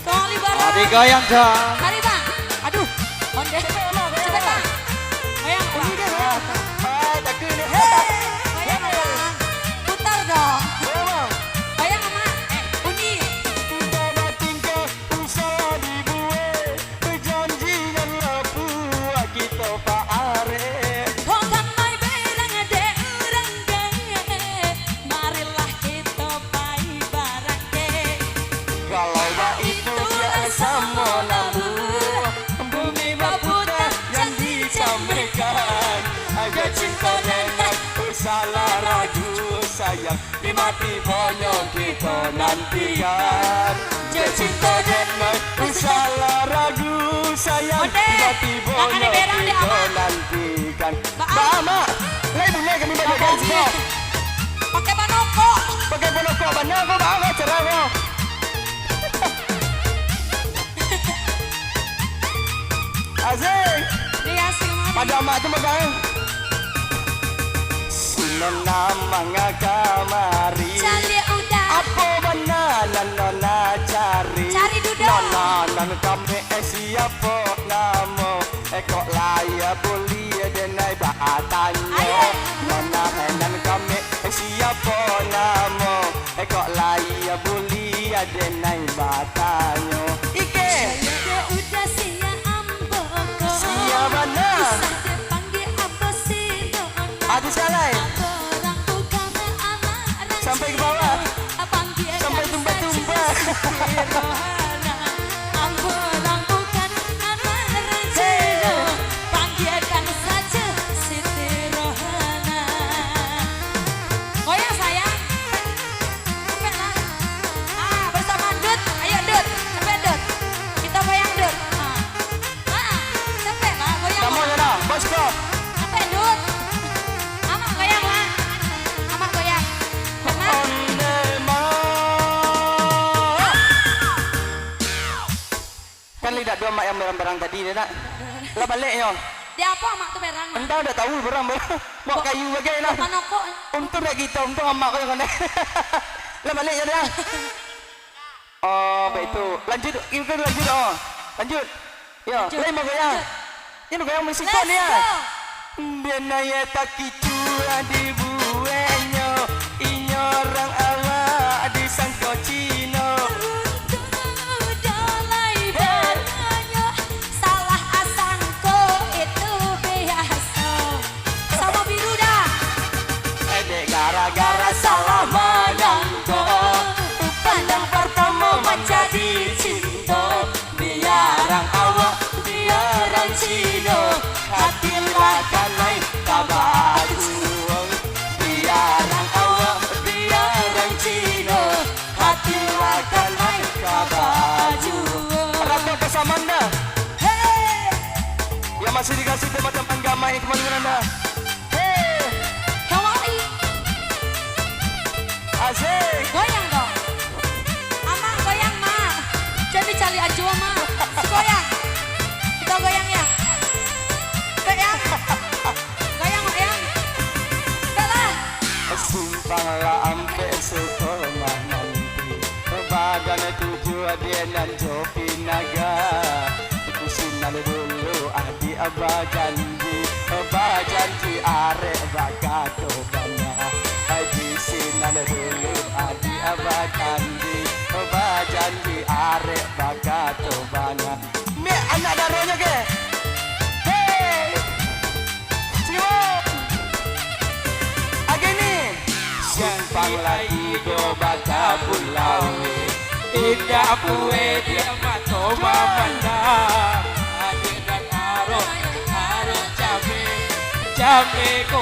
Tolong libaran. Digoyang dong. Mari bang. Aduh. Onde. Cepet bang. Goyang bang. Goyang bang. Putar dong. Goyang sama. Uni. Salah ragu sayang di mati bonyong kita nantikan. Cinta jenai salah ragu sayang di mati bonyong kita nantikan. Mama, lain punya kami bagian semua. Pakai panoko. Pakai panoko banyak kok banget caranya. Asik. Dia asik banget. Pada mak tu makan. Nona kamari Cari udah. apa benar nona cari Duduk. Nona kami siapa namo kok laya boleh denai batanya. Nona nan kami siapa namo kok laya boleh denai batanya. Ike Udah sia amboko. sia mana ada salai sampai ke bawah sampai tumpah-tumpah. Panggilkan saja Siti Rohana. Goyang sayang. Cepet lah. Bersama Dut. Ayo Dut. Cepet Dut. Kita goyang Dut. Cepet lah goyang. Kamu ya dah, bosku. Cepet Dut. Amak goyang lah. Amak goyang. Benar. Kan lihat dua mak yang berang-berang tadi ni nak. Lah balik yo. Dia apa amak tu berang? Entah dah tahu berang-berang. Mau kayu bagai lah. Panoko. Untung nak kita, untung amak kau yang kena. Lah balik ya dah. Oh, baik tu. Lanjut, kita lanjut oh. Lanjut. Yo, lain mau goyang. Ini goyang musik kau ni ya. Biar naya tak kicu di buenyo. Inyo orang awak di sangko Cino. Salah asangko itu biasa. Sama biru dah. Edek gara-gara salah mandangko. Pandang pertama menjadi cinta. Biarang awak, biarang Cino. Hatilah kanai kabatu. Biarang awak, biarang Cino. Hatilah kanai kabatu. Rata bersama anda. Yang masih dikasih teman-teman gamai kembali anda. Kawali. Asik. Goyang dong. Ama goyang ma. Jadi cari aja ma. Goyang. Kita goyang ya. Goyang. Goyang goyang. Kalah. Simpanglah ampe sekolah nanti. Badan tujuh dia dan jopi naga. Kusinan dulu adi abah janji. Abah janji arek bakato banyak. Haji sinan dulu adi abah janji. Abah janji arek bakato banyak. Me anak daronya ke? Hey, Simon. Agini. Simpang lagi do baka pulau. Tidak puwe dia mato mamanda. Adik dan aro, aro cabe. Cabe ko